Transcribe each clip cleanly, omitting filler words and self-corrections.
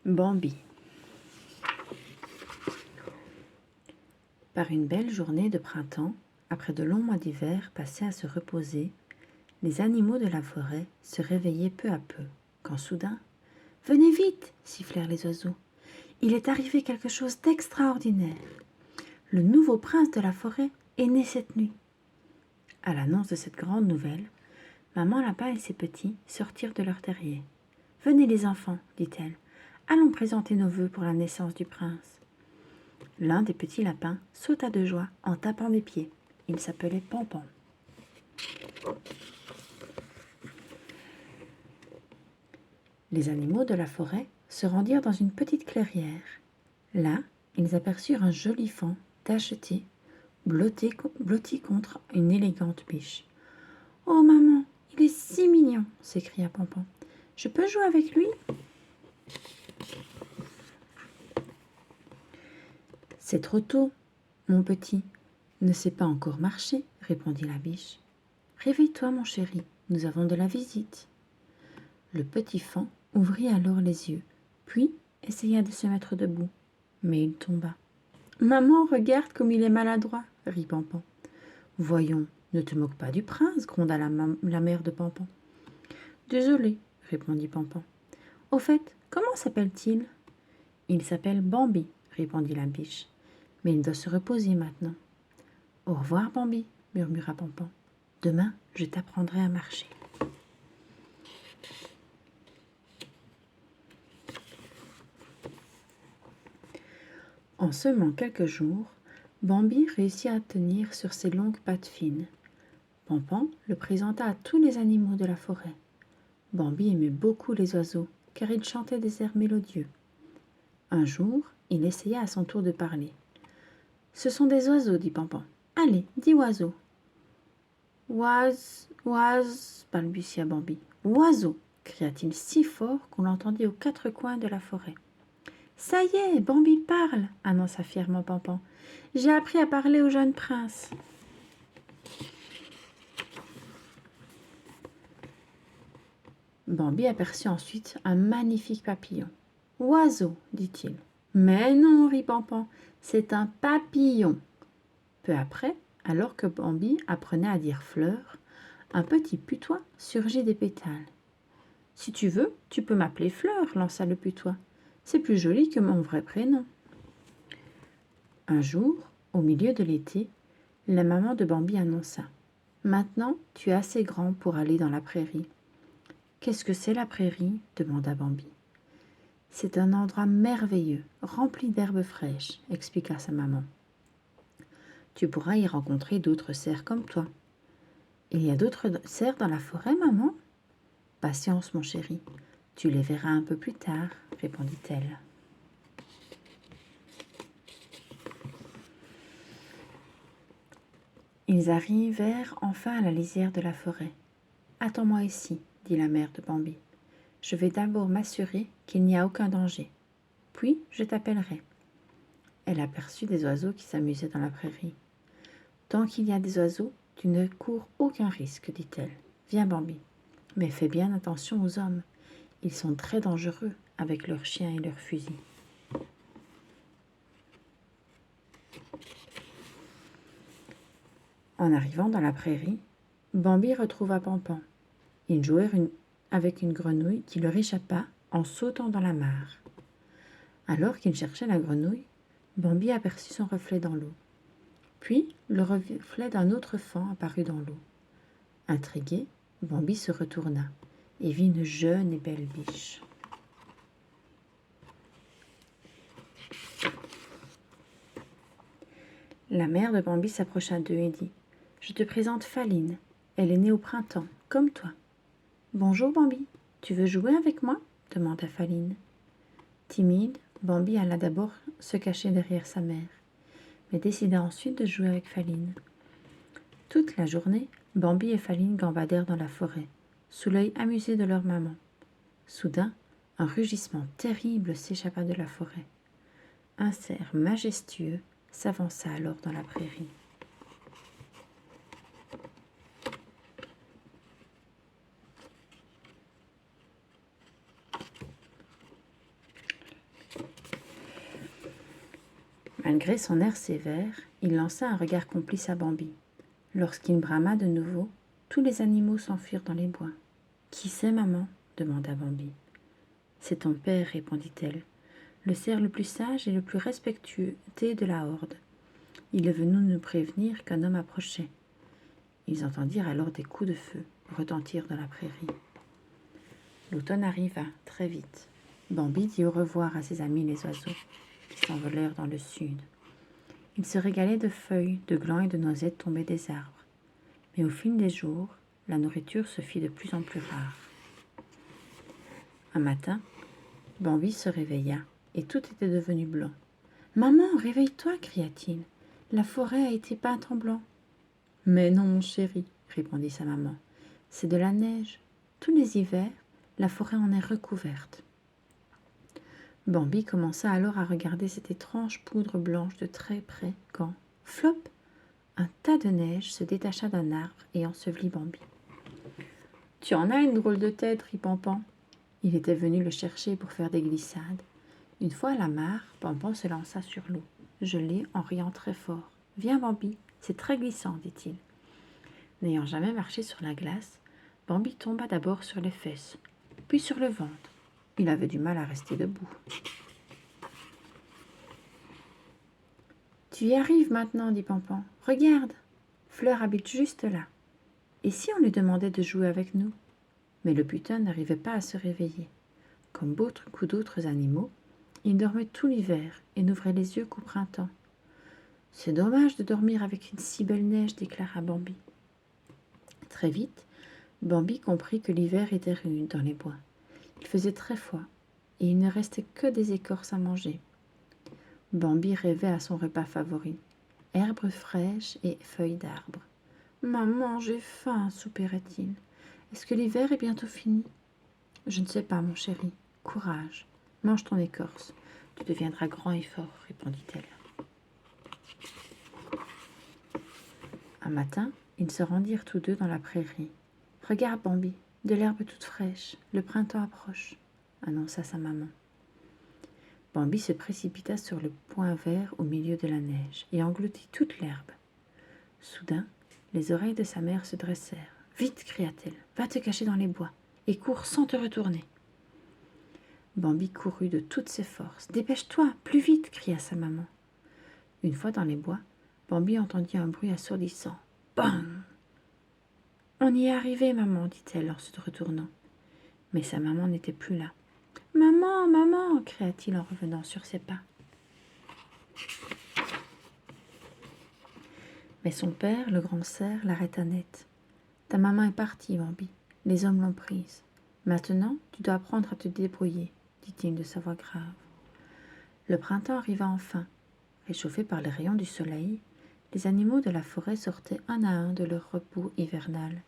Bambi. Par une belle journée de printemps, après de longs mois d'hiver passés à se reposer, les animaux de la forêt se réveillaient peu à peu, quand soudain, « Venez vite !» sifflèrent les oiseaux. « Il est arrivé quelque chose d'extraordinaire. Le nouveau prince de la forêt est né cette nuit. » À l'annonce de cette grande nouvelle, Maman Lapin et ses petits sortirent de leur terrier. « Venez les enfants, dit-elle, allons présenter nos vœux pour la naissance du prince. » L'un des petits lapins sauta de joie en tapant des pieds. Il s'appelait Pampan. Les animaux de la forêt se rendirent dans une petite clairière. Là, ils aperçurent un joli faon tacheté, blotti contre une élégante biche. « Oh maman, il est si mignon !» s'écria Pampan. « Je peux jouer avec lui ?» « C'est trop tôt, mon petit, ne sait pas encore marcher, » répondit la biche. « Réveille-toi, mon chéri, nous avons de la visite. » Le petit faon ouvrit alors les yeux, puis essaya de se mettre debout, mais il tomba. « Maman, regarde comme il est maladroit, » rit Pampan. « Voyons, ne te moque pas du prince, gronda la mère de Pampan. « Désolé, » répondit Pampan. « Au fait, comment s'appelle-t-il ?»« Il s'appelle Bambi, » répondit la biche. « Mais il doit se reposer maintenant. »« Au revoir, Bambi, » murmura Pampan. « Demain, je t'apprendrai à marcher. » En seulement quelques jours, Bambi réussit à tenir sur ses longues pattes fines. Pampan le présenta à tous les animaux de la forêt. Bambi aimait beaucoup les oiseaux, car ils chantaient des airs mélodieux. Un jour, il essaya à son tour de parler. « Ce sont des oiseaux, dit Pampan. Allez, dis oiseau. »« Oise, balbutia Bambi. « Oiseau !» cria-t-il si fort qu'on l'entendit aux quatre coins de la forêt. « Ça y est, Bambi parle !» annonça fièrement Pampan. « J'ai appris à parler au jeune prince. » Bambi aperçut ensuite un magnifique papillon. « Oiseau, dit-il. »« Mais non, rit Pampan, c'est un papillon. » Peu après, alors que Bambi apprenait à dire fleur, un petit putois surgit des pétales. « Si tu veux, tu peux m'appeler Fleur, » lança le putois. « C'est plus joli que mon vrai prénom. » Un jour, au milieu de l'été, la maman de Bambi annonça. « Maintenant, tu es assez grand pour aller dans la prairie. »« Qu'est-ce que c'est la prairie ?» demanda Bambi. « C'est un endroit merveilleux, rempli d'herbes fraîches, » expliqua sa maman. « Tu pourras y rencontrer d'autres cerfs comme toi. »« Il y a d'autres cerfs dans la forêt, maman ?»« Patience, mon chéri, tu les verras un peu plus tard, » répondit-elle. Ils arrivèrent enfin à la lisière de la forêt. « Attends-moi ici, » dit la mère de Bambi. « Je vais d'abord m'assurer qu'il n'y a aucun danger. Puis je t'appellerai. » Elle aperçut des oiseaux qui s'amusaient dans la prairie. « Tant qu'il y a des oiseaux, tu ne cours aucun risque, dit-elle. Viens, Bambi. Mais fais bien attention aux hommes. Ils sont très dangereux avec leurs chiens et leurs fusils. » En arrivant dans la prairie, Bambi retrouva Pampan. Ils jouèrent avec une grenouille qui leur échappa en sautant dans la mare. Alors qu'il cherchait la grenouille, Bambi aperçut son reflet dans l'eau. Puis le reflet d'un autre faon apparut dans l'eau. Intrigué, Bambi se retourna et vit une jeune et belle biche. La mère de Bambi s'approcha d'eux et dit « Je te présente Faline. Elle est née au printemps, comme toi. »« Bonjour Bambi, tu veux jouer avec moi ?» demanda Faline. Timide, Bambi alla d'abord se cacher derrière sa mère, mais décida ensuite de jouer avec Faline. Toute la journée, Bambi et Faline gambadèrent dans la forêt, sous l'œil amusé de leur maman. Soudain, un rugissement terrible s'échappa de la forêt. Un cerf majestueux s'avança alors dans la prairie. Malgré son air sévère, il lança un regard complice à Bambi. Lorsqu'il brama de nouveau, tous les animaux s'enfuirent dans les bois. « Qui c'est, maman » demanda Bambi. « C'est ton père, répondit-elle, le cerf le plus sage et le plus respectueux de la horde. Il est venu nous prévenir qu'un homme approchait. » Ils entendirent alors des coups de feu retentir dans la prairie. L'automne arriva très vite. Bambi dit au revoir à ses amis les oiseaux, qui s'envolèrent dans le sud. Il se régalait de feuilles, de glands et de noisettes tombées des arbres. Mais au fil des jours, la nourriture se fit de plus en plus rare. Un matin, Bambi se réveilla et tout était devenu blanc. « Maman, réveille-toi » cria-t-il. « La forêt a été peinte en blanc. »« Mais non, mon chéri, » répondit sa maman. « C'est de la neige. Tous les hivers, la forêt en est recouverte. » Bambi commença alors à regarder cette étrange poudre blanche de très près quand, flop, un tas de neige se détacha d'un arbre et ensevelit Bambi. « Tu en as une drôle de tête, rit Pampan. » Il était venu le chercher pour faire des glissades. Une fois à la mare, Pampan se lança sur l'eau, gelé en riant très fort. « Viens, Bambi, c'est très glissant, dit-il. » N'ayant jamais marché sur la glace, Bambi tomba d'abord sur les fesses, puis sur le ventre. Il avait du mal à rester debout. « Tu y arrives maintenant, dit Pampan. « Regarde, Fleur habite juste là. Et si on lui demandait de jouer avec nous ?» Mais le putain n'arrivait pas à se réveiller. Comme beaucoup d'autres animaux, il dormait tout l'hiver et n'ouvrait les yeux qu'au printemps. « C'est dommage de dormir avec une si belle neige, déclara Bambi. Très vite, Bambi comprit que l'hiver était rude dans les bois. Il faisait très froid et il ne restait que des écorces à manger. Bambi rêvait à son repas favori, herbes fraîches et feuilles d'arbres. « Maman, j'ai faim, soupirait-il. Est-ce que l'hiver est bientôt fini ? » « Je ne sais pas, mon chéri. Courage, mange ton écorce. Tu deviendras grand et fort, répondit-elle. Un matin, ils se rendirent tous deux dans la prairie. « Regarde, Bambi, de l'herbe toute fraîche. Le printemps approche, » annonça sa maman. Bambi se précipita sur le point vert au milieu de la neige et engloutit toute l'herbe. Soudain, les oreilles de sa mère se dressèrent. « Vite » cria-t-elle, « va te cacher dans les bois et cours sans te retourner. » Bambi courut de toutes ses forces. « Dépêche-toi, plus vite » cria sa maman. Une fois dans les bois, Bambi entendit un bruit assourdissant. « Bang !»« On y est arrivé, maman » dit-elle en se retournant. Mais sa maman n'était plus là. « Maman, maman » cria-t-il en revenant sur ses pas. Mais son père, le grand cerf, l'arrêta net. « Ta maman est partie, Bambi. Les hommes l'ont prise. Maintenant, tu dois apprendre à te débrouiller, » dit-il de sa voix grave. Le printemps arriva enfin. Réchauffés par les rayons du soleil, les animaux de la forêt sortaient un à un de leur repos hivernal.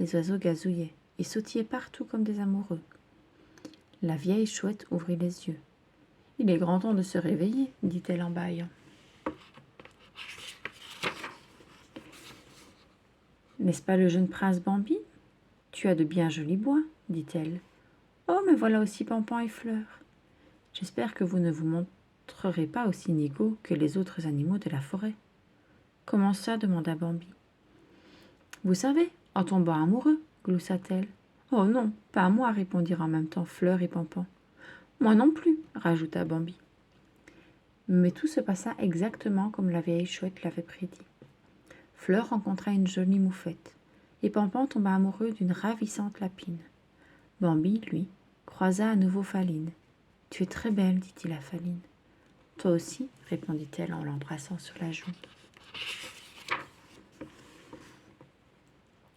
Les oiseaux gazouillaient et sautillaient partout comme des amoureux. La vieille chouette ouvrit les yeux. « Il est grand temps de se réveiller, » dit-elle en bâillant. « N'est-ce pas le jeune prince Bambi ? Tu as de bien jolis bois, » dit-elle. « Oh, mais voilà aussi Pampan et Fleur. J'espère que vous ne vous montrerez pas aussi inégaux que les autres animaux de la forêt. »« Comment ça » demanda Bambi. « Vous savez, en tombant amoureux, » gloussa-t-elle. « Oh non, pas à moi » répondirent en même temps Fleur et Pampan. « Moi non plus » rajouta Bambi. Mais tout se passa exactement comme la vieille chouette l'avait prédit. Fleur rencontra une jolie moufette, et Pampan tomba amoureux d'une ravissante lapine. Bambi, lui, croisa à nouveau Faline. « Tu es très belle, dit-il à Faline. »« Toi aussi, répondit-elle en l'embrassant sur la joue.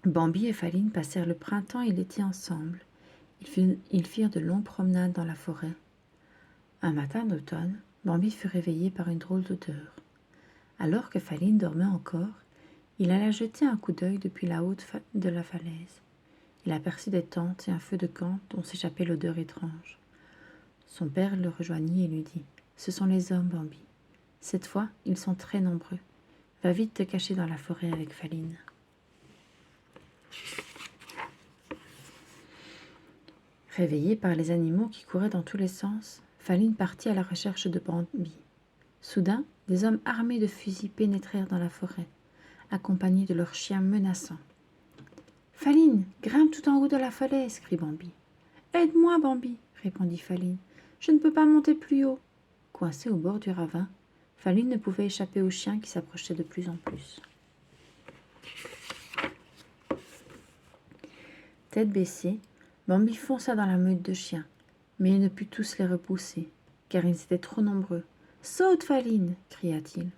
Bambi et Faline passèrent le printemps et l'été ensemble. Ils firent de longues promenades dans la forêt. Un matin d'automne, Bambi fut réveillé par une drôle d'odeur. Alors que Faline dormait encore, il alla jeter un coup d'œil depuis la haute de la falaise. Il aperçut des tentes et un feu de camp dont s'échappait l'odeur étrange. Son père le rejoignit et lui dit « Ce sont les hommes, Bambi. Cette fois, ils sont très nombreux. Va vite te cacher dans la forêt avec Faline. » Réveillée par les animaux qui couraient dans tous les sens, Faline partit à la recherche de Bambi. Soudain, des hommes armés de fusils pénétrèrent dans la forêt, accompagnés de leurs chiens menaçants. « Faline, grimpe tout en haut de la falaise !» crie Bambi. « Aide-moi, Bambi !» répondit Faline. « Je ne peux pas monter plus haut. » Coincée au bord du ravin, Faline ne pouvait échapper aux chiens qui s'approchaient de plus en plus. Tête baissée, Bambi fonça dans la meute de chiens, mais il ne put tous les repousser, car ils étaient trop nombreux. « Saute, Faline !» cria-t-il.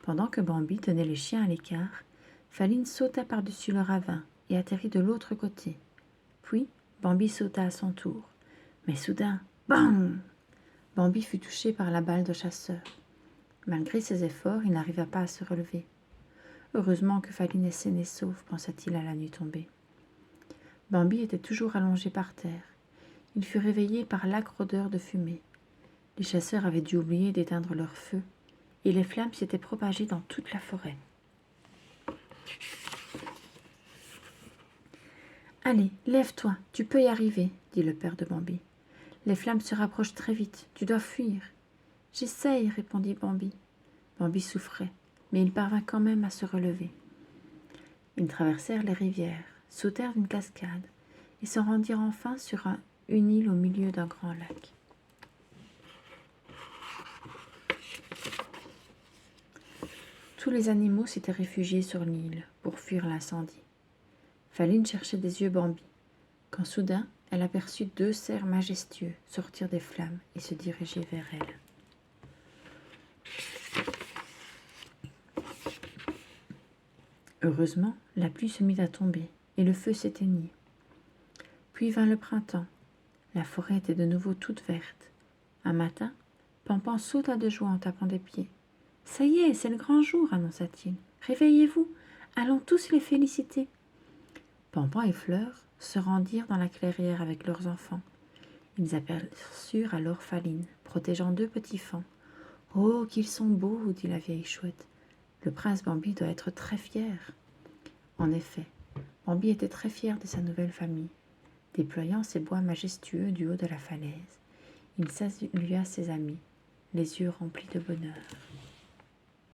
Pendant que Bambi tenait les chiens à l'écart, Faline sauta par-dessus le ravin et atterrit de l'autre côté. Puis, Bambi sauta à son tour. Mais soudain, bang! Bambi fut touché par la balle de chasseur. Malgré ses efforts, il n'arriva pas à se relever. Heureusement que Faline est saine et sauve, pensa-t-il à la nuit tombée. Bambi était toujours allongé par terre. Il fut réveillé par l'âcre odeur de fumée. Les chasseurs avaient dû oublier d'éteindre leur feu, et les flammes s'étaient propagées dans toute la forêt. « Allez, lève-toi, tu peux y arriver, » dit le père de Bambi. « Les flammes se rapprochent très vite, tu dois fuir. »« J'essaye, » répondit Bambi. Bambi souffrait, mais il parvint quand même à se relever. Ils traversèrent les rivières, sautèrent d'une cascade et se rendirent enfin sur une île au milieu d'un grand lac. Tous les animaux s'étaient réfugiés sur l'île pour fuir l'incendie. Faline cherchait des yeux Bambi, quand soudain elle aperçut 2 cerfs majestueux sortir des flammes et se diriger vers elle. Heureusement, la pluie se mit à tomber et le feu s'éteignit. Puis vint le printemps. La forêt était de nouveau toute verte. Un matin, Pampan sauta de joie en tapant des pieds. « Ça y est, c'est le grand jour !» annonça-t-il. « Réveillez-vous, allons tous les féliciter !» Pampan et Fleur se rendirent dans la clairière avec leurs enfants. Ils aperçurent alors Faline, protégeant 2 petits faons. « Oh, qu'ils sont beaux !» dit la vieille chouette. « Le prince Bambi doit être très fier. » En effet, Bambi était très fier de sa nouvelle famille. Déployant ses bois majestueux du haut de la falaise, il salua ses amis, les yeux remplis de bonheur.